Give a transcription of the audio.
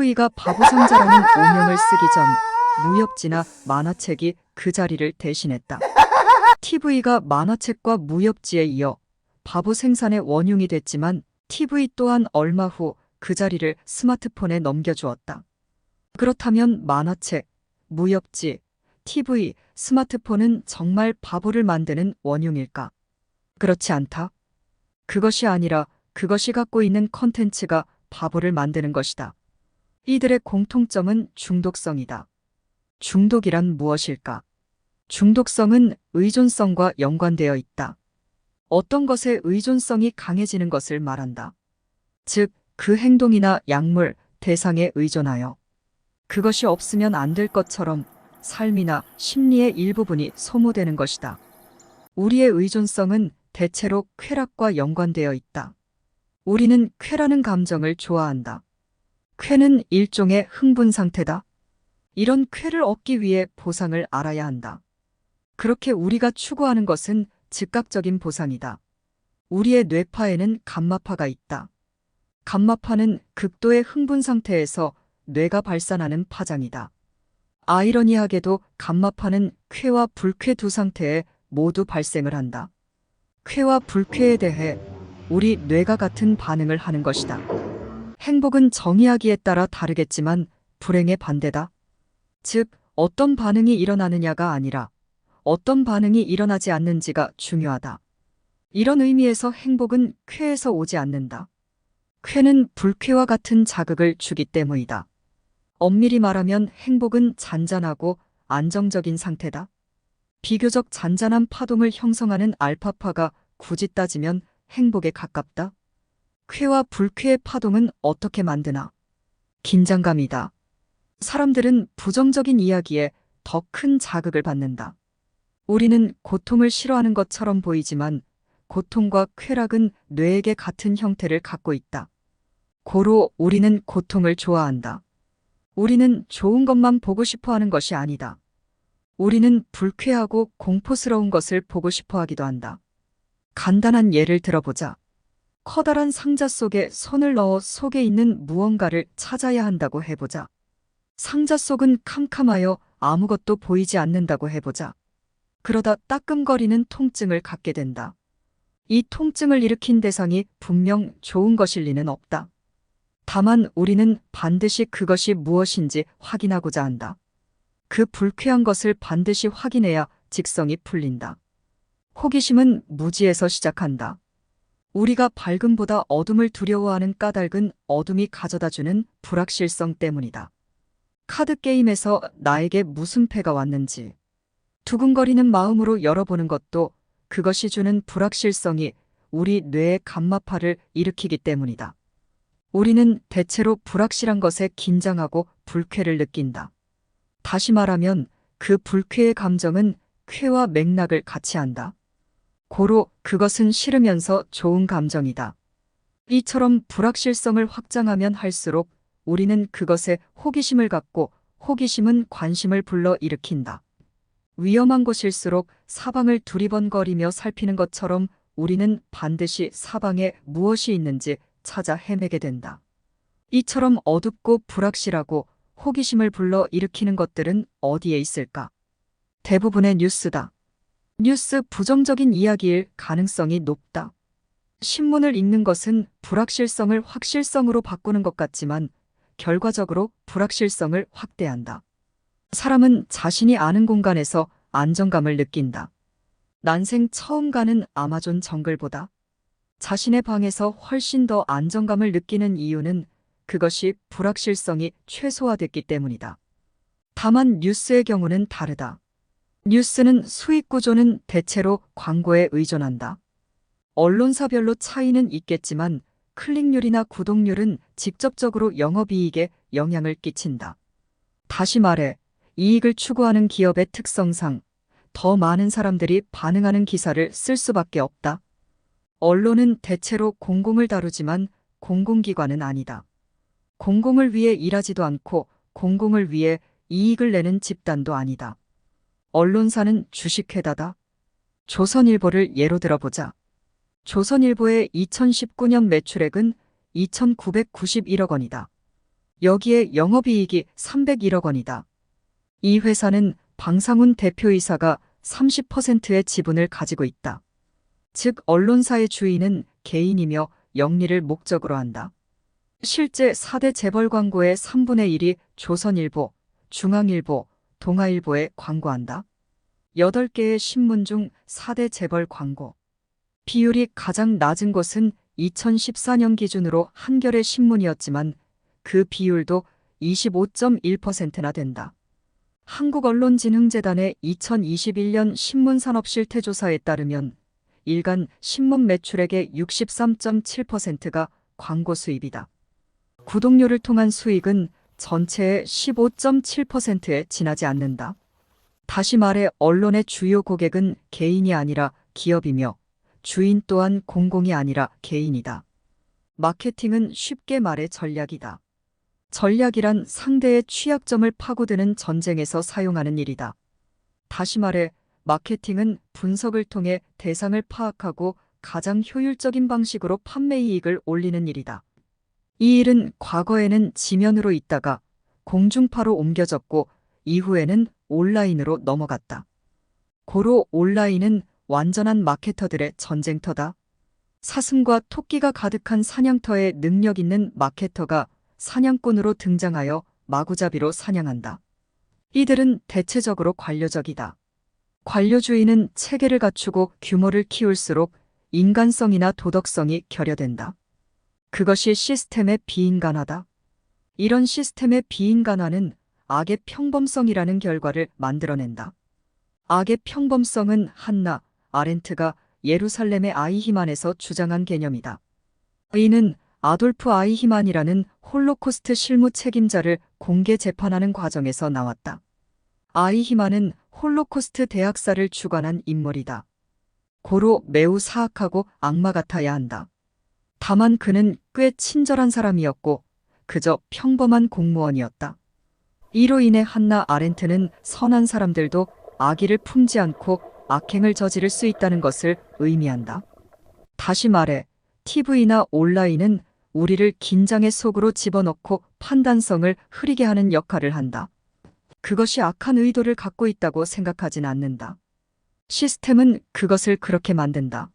TV가 바보상자라는 오명을 쓰기 전 무협지나 만화책이 그 자리를 대신했다. TV가 만화책과 무협지에 이어 바보 생산의 원흉이 됐지만 TV 또한 얼마 후 그 자리를 스마트폰에 넘겨주었다. 그렇다면 만화책, 무협지, TV, 스마트폰은 정말 바보를 만드는 원흉일까? 그렇지 않다. 그것이 아니라 그것이 갖고 있는 컨텐츠가 바보를 만드는 것이다. 이들의 공통점은 중독성이다. 중독이란 무엇일까? 중독성은 의존성과 연관되어 있다. 어떤 것에 의존성이 강해지는 것을 말한다. 즉, 그 행동이나 약물, 대상에 의존하여 그것이 없으면 안 될 것처럼 삶이나 심리의 일부분이 소모되는 것이다. 우리의 의존성은 대체로 쾌락과 연관되어 있다. 우리는 쾌라는 감정을 좋아한다. 쾌는 일종의 흥분 상태다. 이런 쾌를 얻기 위해 보상을 알아야 한다. 그렇게 우리가 추구하는 것은 즉각적인 보상이다. 우리의 뇌파에는 감마파가 있다. 감마파는 극도의 흥분 상태에서 뇌가 발산하는 파장이다. 아이러니하게도 감마파는 쾌와 불쾌 두 상태에 모두 발생을 한다. 쾌와 불쾌에 대해 우리 뇌가 같은 반응을 하는 것이다. 행복은 정의하기에 따라 다르겠지만 불행의 반대다. 즉, 어떤 반응이 일어나느냐가 아니라 어떤 반응이 일어나지 않는지가 중요하다. 이런 의미에서 행복은 쾌에서 오지 않는다. 쾌는 불쾌와 같은 자극을 주기 때문이다. 엄밀히 말하면 행복은 잔잔하고 안정적인 상태다. 비교적 잔잔한 파동을 형성하는 알파파가 굳이 따지면 행복에 가깝다. 쾌와 불쾌의 파동은 어떻게 만드나? 긴장감이다. 사람들은 부정적인 이야기에 더 큰 자극을 받는다. 우리는 고통을 싫어하는 것처럼 보이지만 고통과 쾌락은 뇌에게 같은 형태를 갖고 있다. 고로 우리는 고통을 좋아한다. 우리는 좋은 것만 보고 싶어 하는 것이 아니다. 우리는 불쾌하고 공포스러운 것을 보고 싶어 하기도 한다. 간단한 예를 들어보자. 커다란 상자 속에 손을 넣어 속에 있는 무언가를 찾아야 한다고 해보자. 상자 속은 캄캄하여 아무것도 보이지 않는다고 해보자. 그러다 따끔거리는 통증을 갖게 된다. 이 통증을 일으킨 대상이 분명 좋은 것일 리는 없다. 다만 우리는 반드시 그것이 무엇인지 확인하고자 한다. 그 불쾌한 것을 반드시 확인해야 직성이 풀린다. 호기심은 무지에서 시작한다. 우리가 밝음보다 어둠을 두려워하는 까닭은 어둠이 가져다주는 불확실성 때문이다. 카드 게임에서 나에게 무슨 패가 왔는지 두근거리는 마음으로 열어보는 것도 그것이 주는 불확실성이 우리 뇌의 감마파를 일으키기 때문이다. 우리는 대체로 불확실한 것에 긴장하고 불쾌를 느낀다. 다시 말하면 그 불쾌의 감정은 쾌와 맥락을 같이 한다. 고로 그것은 싫으면서 좋은 감정이다. 이처럼 불확실성을 확장하면 할수록 우리는 그것에 호기심을 갖고 호기심은 관심을 불러 일으킨다. 위험한 곳일수록 사방을 두리번거리며 살피는 것처럼 우리는 반드시 사방에 무엇이 있는지 찾아 헤매게 된다. 이처럼 어둡고 불확실하고 호기심을 불러 일으키는 것들은 어디에 있을까? 대부분의 뉴스다. 뉴스 부정적인 이야기일 가능성이 높다. 신문을 읽는 것은 불확실성을 확실성으로 바꾸는 것 같지만 결과적으로 불확실성을 확대한다. 사람은 자신이 아는 공간에서 안정감을 느낀다. 난생 처음 가는 아마존 정글보다 자신의 방에서 훨씬 더 안정감을 느끼는 이유는 그것이 불확실성이 최소화됐기 때문이다. 다만 뉴스의 경우는 다르다. 뉴스는 수익 구조는 대체로 광고에 의존한다. 언론사별로 차이는 있겠지만 클릭률이나 구독률은 직접적으로 영업이익에 영향을 끼친다. 다시 말해 이익을 추구하는 기업의 특성상 더 많은 사람들이 반응하는 기사를 쓸 수밖에 없다. 언론은 대체로 공공을 다루지만 공공기관은 아니다. 공공을 위해 일하지도 않고 공공을 위해 이익을 내는 집단도 아니다. 언론사는 주식회사다. 조선일보를 예로 들어보자. 조선일보의 2019년 매출액은 2,991억 원이다. 여기에 영업이익이 301억 원이다. 이 회사는 방상훈 대표이사가 30%의 지분을 가지고 있다. 즉, 언론사의 주인은 개인이며 영리를 목적으로 한다. 실제 4대 재벌 광고의 3분의 1이 조선일보, 중앙일보, 동아일보에 광고한다. 8개의 신문 중 4대 재벌 광고. 비율이 가장 낮은 곳은 2014년 기준으로 한겨레 신문이었지만 그 비율도 25.1%나 된다. 한국언론진흥재단의 2021년 신문산업실태조사에 따르면 일간 신문 매출액의 63.7%가 광고 수입이다. 구독료를 통한 수익은 전체의 15.7%에 지나지 않는다. 다시 말해 언론의 주요 고객은 개인이 아니라 기업이며 주인 또한 공공이 아니라 개인이다. 마케팅은 쉽게 말해 전략이다. 전략이란 상대의 취약점을 파고드는 전쟁에서 사용하는 일이다. 다시 말해 마케팅은 분석을 통해 대상을 파악하고 가장 효율적인 방식으로 판매이익을 올리는 일이다. 이 일은 과거에는 지면으로 있다가 공중파로 옮겨졌고 이후에는 온라인으로 넘어갔다. 고로 온라인은 완전한 마케터들의 전쟁터다. 사슴과 토끼가 가득한 사냥터에 능력 있는 마케터가 사냥꾼으로 등장하여 마구잡이로 사냥한다. 이들은 대체적으로 관료적이다. 관료주의는 체계를 갖추고 규모를 키울수록 인간성이나 도덕성이 결여된다. 그것이 시스템의 비인간화다. 이런 시스템의 비인간화는 악의 평범성이라는 결과를 만들어낸다. 악의 평범성은 한나 아렌트가 예루살렘의 아이히만에서 주장한 개념이다. 이는 아돌프 아이히만이라는 홀로코스트 실무 책임자를 공개 재판하는 과정에서 나왔다. 아이히만은 홀로코스트 대학살을 주관한 인물이다. 고로 매우 사악하고 악마 같아야 한다. 다만 그는 꽤 친절한 사람이었고 그저 평범한 공무원이었다. 이로 인해 한나 아렌트는 선한 사람들도 악의를 품지 않고 악행을 저지를 수 있다는 것을 의미한다. 다시 말해 TV나 온라인은 우리를 긴장의 속으로 집어넣고 판단성을 흐리게 하는 역할을 한다. 그것이 악한 의도를 갖고 있다고 생각하진 않는다. 시스템은 그것을 그렇게 만든다.